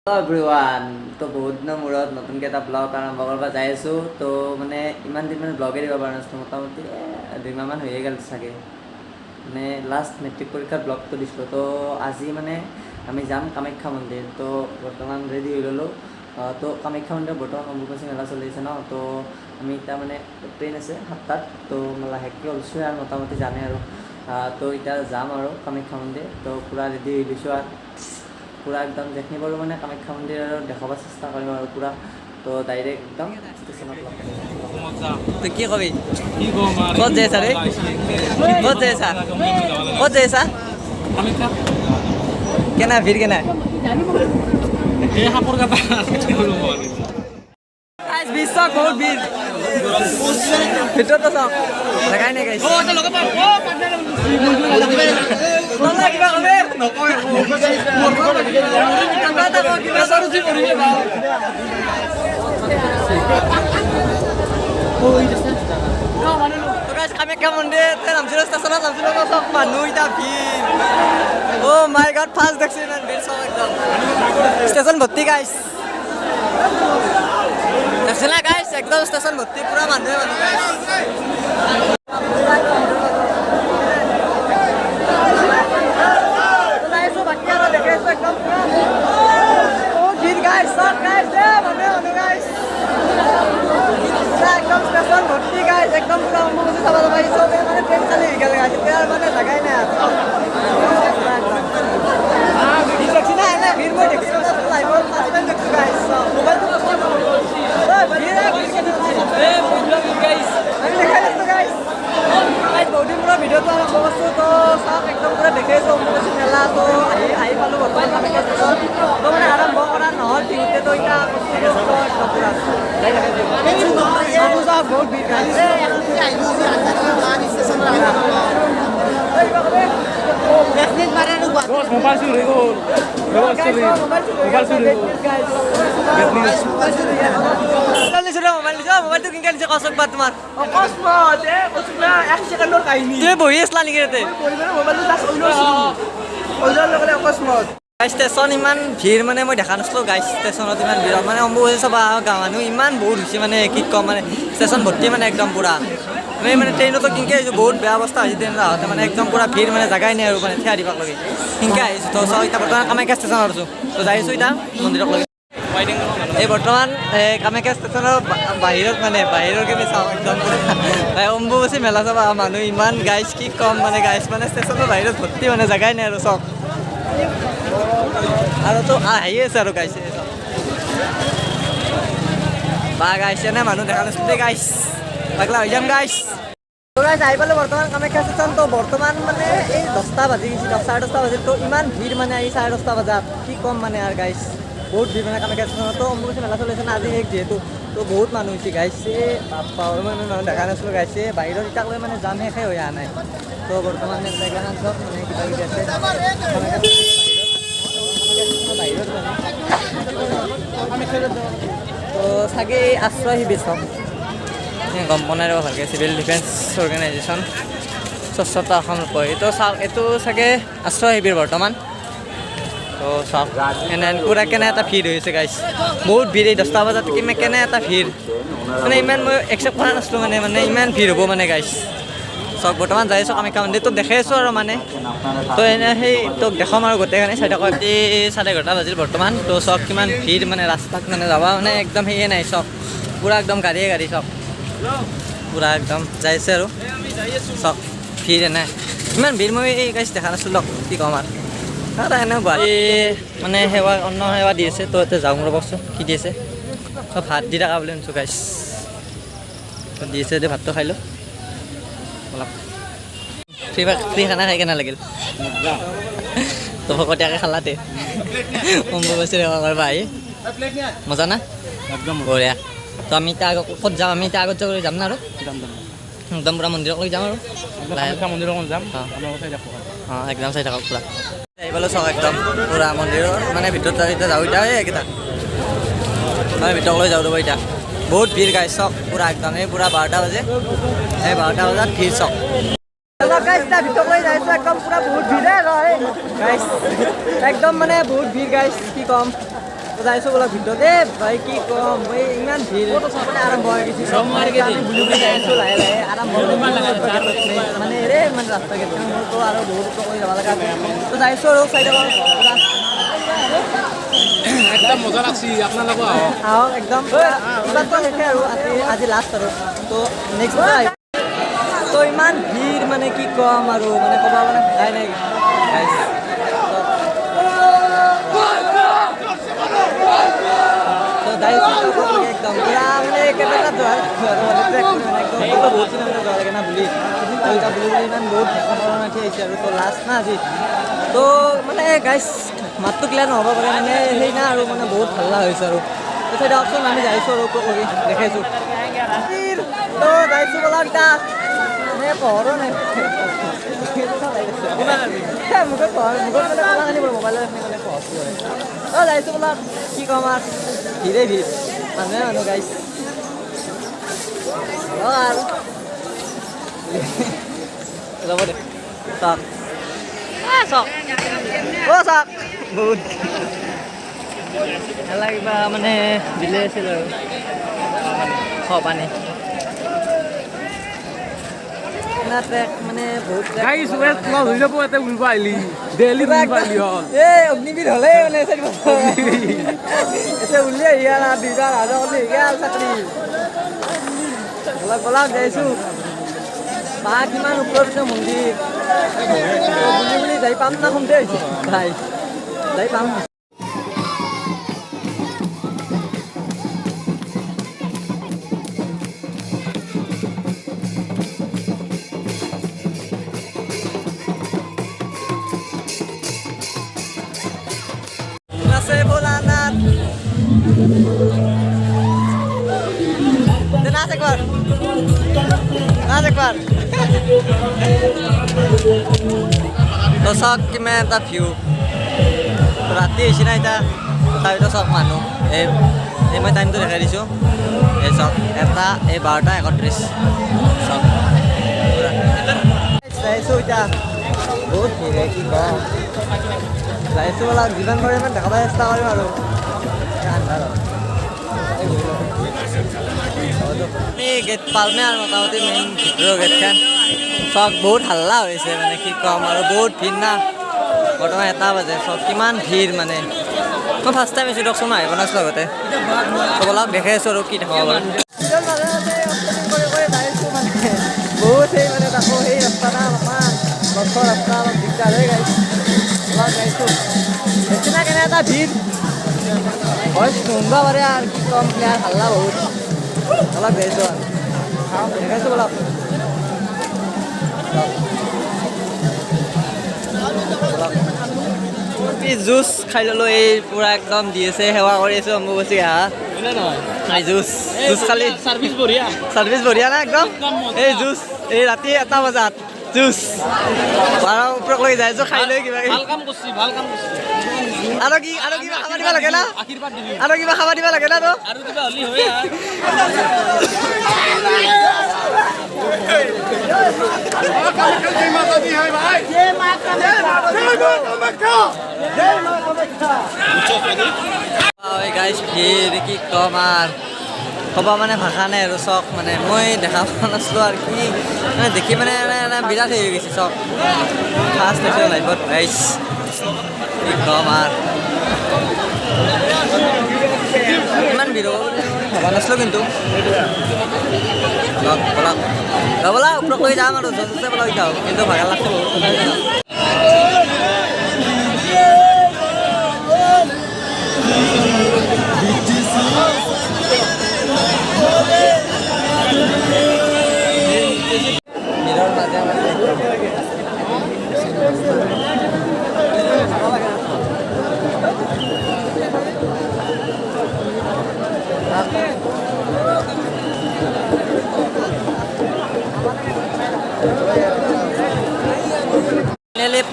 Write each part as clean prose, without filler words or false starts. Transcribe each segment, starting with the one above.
Hello everyone, তো বহুত দিনৰ মূৰত নতুনকৈ এটা ব্লগ আৰম্ভ কৰিব যাই আছোঁ। তো মানে ইমান দিন মানে ব্লগে দিব পৰা নাছিলোঁ, মোটামুটি 2 মাহমান হৈয়ে গ'ল চাগে। মানে লাষ্ট মেট্ৰিক পৰীক্ষাৰ ব্লগটো দিছিলোঁ। তো আজি মানে আমি যাম কামাখ্যা মন্দিৰ। তো বৰ্তমান ৰেডি হৈ ল'লোঁ। তো কামাখ্যা মন্দিৰ বৰ্তমান অম্বুবাচী মেলা চলি আছে ন। তো আমি এতিয়া মানে ট্ৰেইন আছে 7টাত। তো লাহেকৈ ওলছোঁ আৰু মোটামুটি জানে আৰু। তো এতিয়া যাম আৰু কামাখ্যা মন্দিৰ। তো পূৰা ৰেডি হৈ দিছোঁ আৰু পুরা একদম দেখনি পারো মানে কামাখ্যা মন্দির আর দেখাবার চেষ্টা করিম আর পুরা। তো ডাইরেক্ট একদম স্টেশনত তো কি কবি কত যাইছা রে কত যাইছা কত যাইছা কেনা ভিড় কেনা বিশ্ব বহুত ভিড় ভিতৰত চাওক দেখাই নাই গাইছ কামাখ্যা মন্দিৰ নামছিলোঁ ষ্টেচনত নামছিলোঁ চব মানুহ এতিয়া ভিৰ অ' মাই গড ফাৰ্ষ্ট দেখছোঁ ইমান ভিৰ চব একদম ষ্টেচন ভৰ্তি গাইছ দেখছি না গাইছ একদম ষ্টেচন ভৰ্তি পুৰা মানুহে মানুহ গাইছ একদম পুরা অম্বুবাচী চাব যাব চবে মানে ট্রেন চালি হৈ গ'ল গাইছ এতিয়া মানে জাগাই নাই দেখছি না এনে ভিড় মই দেখছি লাইভত ফাৰ্ষ্ট টাইম দেখছো গাইছ মোবাইলটো আমি দেখাই দিছোঁ গাইছ বহুত দিন পুৰা ভিডিঅ'টো আৰম্ভ কৰিছোঁ তো চাওক একদম পুৰা দেখাইছোঁ অম্বুবাচী মেলা তো আহি পালোঁ বৰ্তমান কামাখ্যা ষ্টেচন তো মানে আৰম্ভ কৰা নহ'ল ঠিকতে তো এতিয়া বহুত ভিৰ গাইছ মোবাইল চুৰি হৈ গ'ল মোবাইলটো কিনকে দিছে কচক বা তোমাৰ তুমি বহি আছিলা নেকি ইয়াতে ষ্টেচন ইমান ভিৰ মানে মই দেখা নাছিলোঁ গাইছ ষ্টেচনত ইমান ভিৰ মানে অম্বুবাচী চাব গাঁও মানুহ ইমান বহুত হৈছে মানে কি ক'ম মানে ষ্টেচন ভৰ্তি মানে একদম পূৰা আমি মানে ট্ৰেইনতো কিনকে আহিছোঁ বহুত বেয়া অৱস্থা হৈছে ট্ৰেইনত আহোঁতে মানে একদম পূৰা ভিৰ মানে জাগাই নাই আৰু মানে থিয়া দিবাক লাগি কিনকে আহিছোঁ তো চাওঁ এতিয়া বৰ্তমান কামাখ্যা ষ্টেচনত আছোঁ তো যাইছোঁ এতিয়া মন্দিৰক লাগি এই বৰ্তমান কামাখ্যা ষ্টেচনৰ বাহিৰত মানে বাহিৰৰ কেনে চাওঁ একদম অম্বুবাচী মেলা চাব মানুহ ইমান গাইছ কি ক'ম মানে গাইছ মানে ষ্টেচনৰ বাহিৰত ভৰ্তি মানে জাগাই নাই আৰু চব আৰু তো আহি আছে আৰু গাইছে বা গাইছে নে মানুহ দেখা নাছিলোঁ দেই গাইছ পাগলা হৈ যাম গাইছ গাইছ আহি পালোঁ বৰ্তমান কামাখ্যা ষ্টেচন তো বৰ্তমান মানে এই 10টা বাজি গৈছে 10:30 বাজিত তো ইমান ভিৰ মানে আহি 10:30 বজাত কি ক'ম মানে আৰু গাইছ বহুত ভিৰ মানে কামাখ্যা ষ্টেচনত তো অম্বুবাচী মেলা চলিছে না আজি শেষ যিহেতু তো বহুত মানুহ হৈছে গাইছে বাপ্পা মানে মানুহ দেখা নাছিলোঁ গাইছে বাহিৰত এতিয়ালৈ মানে যাম শেষে হৈ অহা নাই তো বৰ্তমান জেগাখন চব মানে কিবা কিবি আছে বাহিৰত তো চাগে আশ্ৰয় শিবিৰ চাওক গম পোৱা নাই ৰ'ব ভালকৈ চিভিল ডিফেন্স অৰ্গেনাইজেশ্যন স্বচ্ছতা অসম কয় এইটো চাওক এইটো চাগে আশ্ৰয় শিবিৰ বৰ্তমান তো চাওক এনে পূৰা কেনে এটা ভিৰ হৈছে গাইছ বহুত ভিৰ এই 10টা বজাত কেনে এটা ভিৰ মানে ইমান মই একচেপ্ট কৰা নাছিলোঁ মানে ইমান ভিৰ হ'ব মানে গাইছ চাওক বৰ্তমান যাই আছোঁ কামাখ্যা মন্দিৰ তো দেখাই আছোঁ আৰু মানে তো এনে সেই তোক দেখাম আৰু গোটেইখিনি চাই থাকক 11:30 বাজিল বৰ্তমান তো চাওক কিমান ভিৰ মানে ৰাস্তাত মানে যাবা মানে একদম সেয়ে নাই চাওক পূৰা একদম গাড়ী চাওক পূৰা একদম যাই আছে আৰু চাওক ভিৰ এনে ইমান ভিৰ মই এই গাইছ দেখা নাছিলোঁ কি ক'ম আৰু এনে গুৱাহাটী মানে অন্ন সেৱা দি আছে তো এতিয়া যাওঁ ৰ'বচোন কি দি আছে ভাত দি থকা বুলি শুনিছোঁ গাইছ দি আছে যে ভাতটো খাই লওঁ অলপ ফ্ৰী খানা খাই কেনে লাগিল তো ভকতীয়াকৈ খালাতে অম্বুবাচী সেৱা কৰিব আহি মজা না একদম বঢ়িয়া তো আমি এতিয়া ক'ত যাম আমি এতিয়া আগত যাম না আৰু একদম পূৰা মন্দিৰক লৈ যাম আৰু মন্দিৰত যাম অঁ একদম চাই থাকক পূৰা আহি পালোঁ চাওক একদম পূৰা মন্দিৰৰ মানে ভিতৰত এতিয়া যাওঁ এতিয়া এইকেইটা মানে ভিতৰক লৈ যাওঁ ৰ'ব এতিয়া বহুত ভিৰ গাইছ চাওক পূৰা একদম এই পূৰা 12টা বাজে এই 12টা বজাত ভিৰ চাওক गाइस ता ভিতর লৈ যাইছো একদম পুরা বহুত ভিড় রে গাইস একদম মানে বহুত ভিড় গাইস কি কম তো যাইছোঁ বোলা ভিতৰত ভাই কি ক'ম এই ইমান ভিৰ মানে আৰম্ভ হৈ গৈছে আমি বুলি বুলি যাই আছোঁ লাহে লাহে আৰম্ভ মানে এৰে মানে ৰাস্তা গেটখন মোৰতো আৰু বহুত কৰি যাব লগা তো যাইছোঁ আৰু চাইডৰ একদম মজা লাগছি আপোনালোকো আহক একদম ইমানটো শেষে আৰু আজি লাষ্ট আৰু তো নেক্সট আহিব তো ইমান ভিৰ মানে কি ক'ম আৰু মানে ক'ব মানে ভাষাই নাই একদম পুৰা মানে কেইটা যোৱাৰ একদম বহুত দিন যোৱা লাগে না বুলি এতিয়া বুলি ইমান বহুত ৰাখি আহিছে আৰু তো লাষ্ট না আজি তো মানে গাইছ মাতটো ক্লিয়াৰ নহ'ব পাৰে মানে সেই না আৰু মানে বহুত ভাল লগা হৈছে আৰু তো চাইডে অপশ্যন আমি যাইছোঁ আৰু কৰি দেখাইছোঁ তো যাইছোঁ বোলা এতিয়া মানে পঢ়ো নাই মুখত পঢ় মুখত মানে কলা আনিব মোবাইলত মানে পঢ়ছোঁ আৰু যাইছোঁ বোলা কি ক'ম আৰু ভিৰে ভিৰ মানুহে মানুহ গাইছ আৰু যাব দে চাওক চাওক চাওক বহুত এলা কিবা মানে দিলে আছিল আৰু পানী মানে বহুত অগ্নিবীৰ হ'লে মানে উলিয়াই আহিয়া দুইবাৰ আৰু চাকৰি গলাক যাইছোঁ বা কিমান ওপৰত মন্দিৰ বুলি বুলি যাই পাম না শুনতে আহিছোঁ ভাই যাই পাম ভোলানাথ নাচ একবার নাচ একবার তো চাওক কিমান এটা ভিউ ৰাতি হৈছে না এতিয়া তথাপিতো চাওক মানুহ এই মই টাইমটো দেখাই দিছোঁ এই চাওক এটা এই 12:31 চাওক যাইছোঁ এতিয়া বহুত ভিৰ কি কম যাইছোঁ বোলা যিমান পাৰে ইমান দেখাব চেষ্টা কৰিম আৰু আমি গেট পালমে আৰু মোটামুটি মেইন ভিতৰৰ গেটখন চব বহুত হাল্লা হৈছে মানে কি ক'ম আৰু বহুত ভিৰ না বৰ্তমান 1 বাজে চব কিমান ভিৰ মানে মই ফাৰ্ষ্ট টাইম আহিছোঁ দিয়কচোন আহিব নাছিলোঁ আগতে চববিলাক দেখাই আছোঁ আৰু কি দেখাব বাৰু বহুত সেই মানে তাকো সেই ৰাস্তা না অলপমান গছৰ ৰাস্তা অলপ দিগদাৰ হৈ গাইছোঁ অলপ গাইছোঁ নিচিনা কেনে এটা ভিৰ ভইচ শুনবা পাৰে আৰু কি ক'ম প্লেয়াৰ হাল্লা বহুত অলপ গাইছোঁ আৰু দেখাইছোঁ অলপ জুচ খাই ল'লোঁ এই পূৰা একদম দি আছে সেৱা কৰি আছোঁ অম্বুবাচী হা জুচ জুচ খালি সাৰ্ভিস বঢ়িয়া চাৰ্ভিচ বঢ়িয়া না একদম এই জুচ এই ৰাতি 1 বজাত জুচ বাৰৰ ওপৰত লৈ যাইছোঁ খাই লৈ কিবা ভাল কাম কৰছি আৰু কিবা খাব দিব লাগে না আশীৰ্বাদ দিবি আৰু কিবা খাব দিব লাগে না তো আৰু কিবা হলি হয় গাইজ ভিৰ কি ক'ম আৰু ক'ব মানে ভাষা নাই আৰু চক মানে মই দেখা পোৱা নাছিলোঁ আৰু কি মানে দেখি মানে বিৰাট হেৰি হৈ গৈছে চক ফাৰ্ষ্ট হৈছে লাইফত গাইজ কি ক'ম আৰু ইমান ভিৰ ভবা নাছিলোঁ কিন্তু বলা ওপৰত কৰি যাম আৰু যথেষ্ট বলা যাওঁ কিন্তু ভাগৰ লাগছে বহুত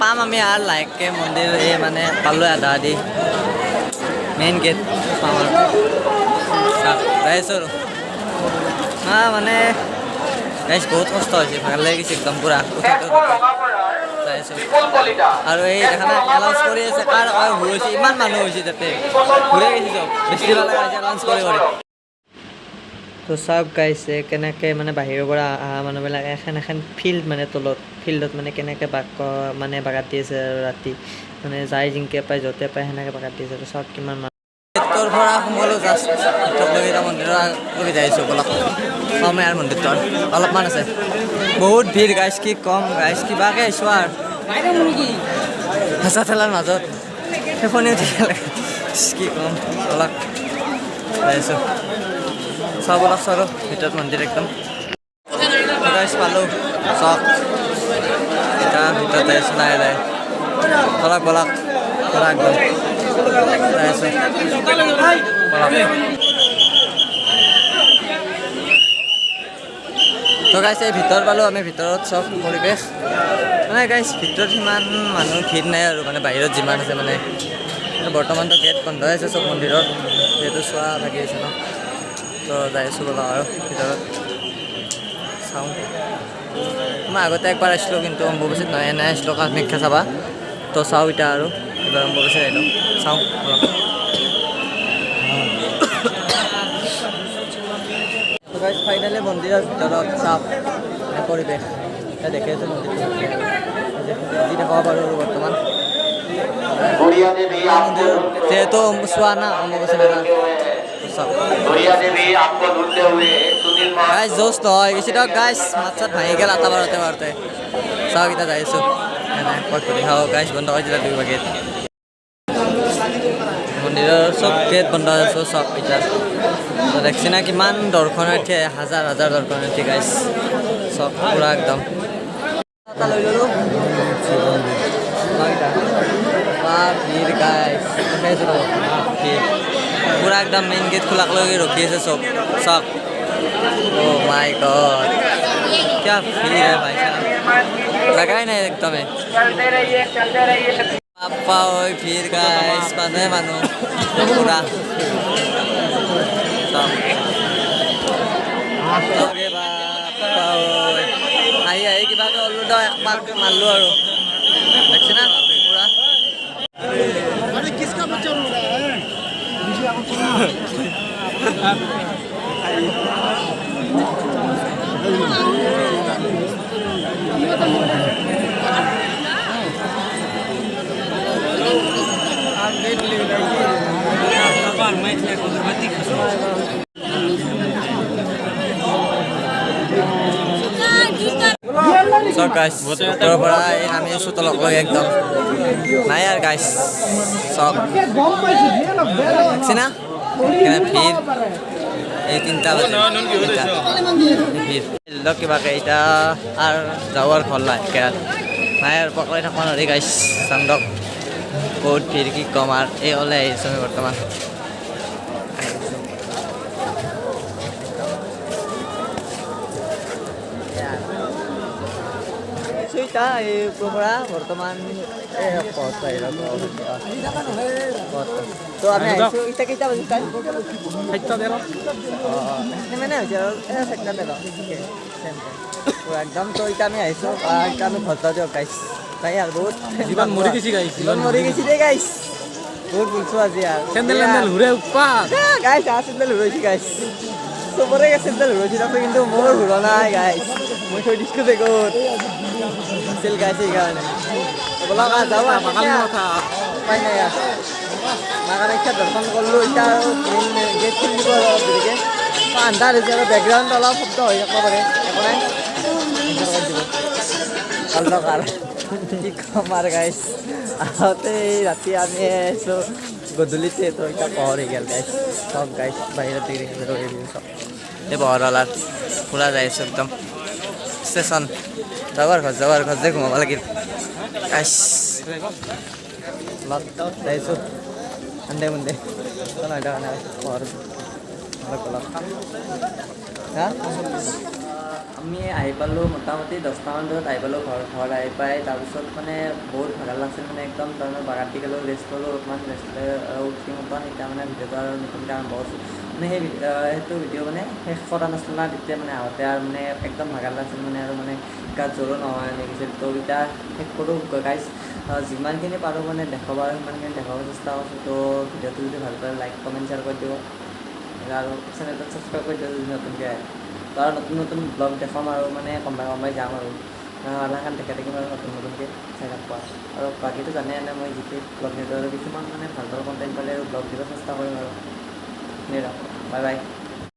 পাম আমি আৰু লাহেকৈ মন্দিৰ এই মানে পালোঁ আধা আধি মেইন গেট পাম আৰু যাইছোঁ আৰু মানে গাইছ বহুত কষ্ট হৈছে ভাগ লাগি গৈছে একদম পূৰা যাইছোঁ আৰু এই দেখা এলাউন্স কৰি আছে কাৰ হৈছে ইমান মানুহ হৈছে তাতে ঘূৰে গৈছে চব বেছি ভাল লগা হৈছে এলাউন্স কৰি তো চাওক গাইছে কেনেকৈ মানে বাহিৰৰ পৰা অহা মানুহবিলাকে এখন ফিল্ড মানে তলত ফিল্ডত মানে কেনেকৈ মানে বাগাত দি আছে আৰু ৰাতি মানে যাই জিংকে পায় য'তে পায় সেনেকৈ বাগাত দি আছে আৰু চাওক কিমান মানুহ গেটৰ পৰা সোমালোঁ জাষ্ট ভিতৰলৈকে মন্দিৰৰ আগলৈকে যাই আছোঁ বলক কমেয়াৰ মন্দিৰটোৰ অলপমান আছে বহুত ভিৰ গাইছ কি কম গাইছ কিবাকৈ আহিছোঁ আৰু হেঁচা ঠেলাৰ মাজত সেইখনি উঠি কি কম অলপ যাই আছোঁ চাব অলপ চাওঁ ভিতৰত মন্দিৰ একদম গাইছ পালোঁ চাওক এতিয়া ভিতৰত যাই আছোঁ লাহে লাহে বলক বলক বলক একদম যাই আছোঁ তো গাইছ এই ভিতৰত পালোঁ আমি ভিতৰত চব পৰিৱেশ মানে গাইছ ভিতৰত সিমান মানুহ ভিৰ নাই আৰু মানে বাহিৰত যিমান আছে মানে বৰ্তমানতো গেট বন্ধ হৈ আছে চব মন্দিৰত যিহেতু চোৱা লাগি আছে ন তো যাই আছোঁ বলক আৰু ভিতৰত চাওঁ মই আগতে একবাৰ আহিছিলোঁ কিন্তু অম্বুবাচীত নহয় এনে আহিছিলোঁ কামাখ্যা চাবা তো চাওঁ এতিয়া আৰু এইবাৰ অম্বুবাচীত আহিলোঁ চাওঁ অলপ ফাইনেলি মন্দিৰৰ ভিতৰত চাপ পৰিৱেশ এতিয়া দেখি আছোঁ মন্দিৰটো যি দেখাব পাৰোঁ আৰু বৰ্তমান যিহেতু চোৱা না অম্বুবাচী মেলা গাইছ জোচ নহয় কিছু দিয়ক গাইছ মাত চাত ভাঙি গ'ল আটা বাৰতে চাওক এতিয়া যাই আছোঁ এনে ক'ত ঘূৰি খাওঁ গাইছ বন্ধ কৰি দিলে 2 গেট মন্দিৰৰ চব গেট বন্ধ হৈ আছোঁ চব এতিয়া দেখছি না কিমান দৰ্শনাৰ্থী হাজাৰ হাজাৰ দৰ্শনাৰ্থী গাইছ চব পূৰা একদম এটা লৈ ল'লোঁ ভিৰ গাইছ ভিৰ পূৰা একদম মেইন গেট খোলাকলৈকে ৰখি আছে চব চাওক অ' মাই গড क्या भीड़ है भाई साहब जगह नहीं एकदम है बाप्पा ओए भीड़ गाइस মানুহে মানুহ পুৰা বাপ্পা ওই আহি কিবাকৈ ওলো দ একপাক মাৰিলোঁ আৰু দেখছি না পুৰা So guys, ভিতৰৰ পৰা এই নামি আছোঁ তলকলৈ একদম নাই আৰু গাইছ চব দেখছি না ভিৰ এই 3টা বাজে ভিৰ কিবাকৈ এতিয়া আৰু যাওঁ আৰু ঘৰ নাই আৰু পকৰাই থাকিব নোৱাৰি গাইছ চান্দক বহুত ভিৰ কি ক'ম আৰু এই ওলাই আহিছোঁ আমি বৰ্তমান এটা এই পৰা বৰ্তমান তো আমি আহিছোঁ এতিয়া কেইটা বাজিছে টাইম 7:13 মানে হৈছে আৰু 7:13 একদম তো এতিয়া আমি আহিছোঁ এতিয়া আমি ঘৰ যাওঁ দিয়ক গাইছ তাই আৰু বহুত জীৱন মৰি গৈছে গাইছ জীৱন মৰি গৈছে দেই গাইছ বহুত বুলছোঁ আজি আৰু চেণ্ডেল ঘূৰে উৎপাত গাইছ চেণ্ডেল ঘূৰাইছে গাইছ চবৰে চেণ্ডেল ঘূৰাইছে কিন্তু মোৰ ঘূৰা নাই গাইছ মই থৈ দিছোঁ যে ক'ত আছিল গাইছ সেইকাৰণে বলক যাওঁ কথা উপায় নাই মা কামাখ্যাত দৰ্শন কৰিলোঁ এতিয়া আৰু গেট খুলিব অলপ দেৰিকৈ আন্ধাৰ হৈছে আৰু বেকগ্ৰাউণ্ড অলপ শব্দ হৈ থাকিব পাৰে একো নাই দিব ভাল কি ক'ম আৰু গাইছ আহোঁতে ৰাতি আমি আহিছোঁ গধূলিতে তো এতিয়া পোহৰ হৈ গ'ল গাইছ চব গাইছ বাহিৰত ডিগ্ৰী চব এই পোহৰৱালাৰ পূৰা যাই আছোঁ একদম ষ্টেচন যাৱাৰ ঘৰ যে ঘুমাব লাগিল গাইছ লগ যাইছোঁ আন্দে মুন্দে পোহৰ হা আমি আহি পালোঁ মোটামুটি 10টামান বজাত আহি পালোঁ ঘৰ আহি পাই তাৰপিছত মানে বহুত ভাগৰ লাগছিল মানে একদম তাৰমানে বাগাত দি গ'লোঁ ৰেষ্ট ল'লোঁ অকণমান ৰেষ্ট লৈ উঠি অকণমান এতিয়া মানে ভিডিঅ'টো আৰু নতুনকৈ আৰম্ভ কৰিছোঁ মানে সেইটো ভিডিঅ' মানে শেষ কৰা নাছিল না তেতিয়া মানে আহোঁতে আৰু মানে একদম ভাগৰ লাগছিল মানে আৰু মানে গাত জ্বৰো নহয় এনেকৈ গৈছিল তো এতিয়া শেষ কৰোঁ গাইছ যিমানখিনি পাৰোঁ মানে দেখাব আৰু সিমানখিনি দেখাব চেষ্টা কৰিছোঁ। তো ভিডিঅ'টো যদি ভাল পায় লাইক কমেণ্ট শ্বেয়াৰ কৰি দিব আৰু চেনেলটো ছাবস্ক্ৰাইব কৰি দিব যদি নতুনকৈ আহে। তো আৰু নতুন নতুন ব্লগ দেখাম আৰু মানে কমাই যাম আৰু আধাখন দেখে থাকিম আৰু নতুনকৈ চাই থাকোঁ আৰু বাকীটো জানে এনে মই যিটো ব্লগ নিদিওঁ আৰু কিছুমান মানে ভাল ভাল কণ্টেণ্ট পালে আৰু ব্লগ দিব চেষ্টা কৰিম আৰু বাই বাই।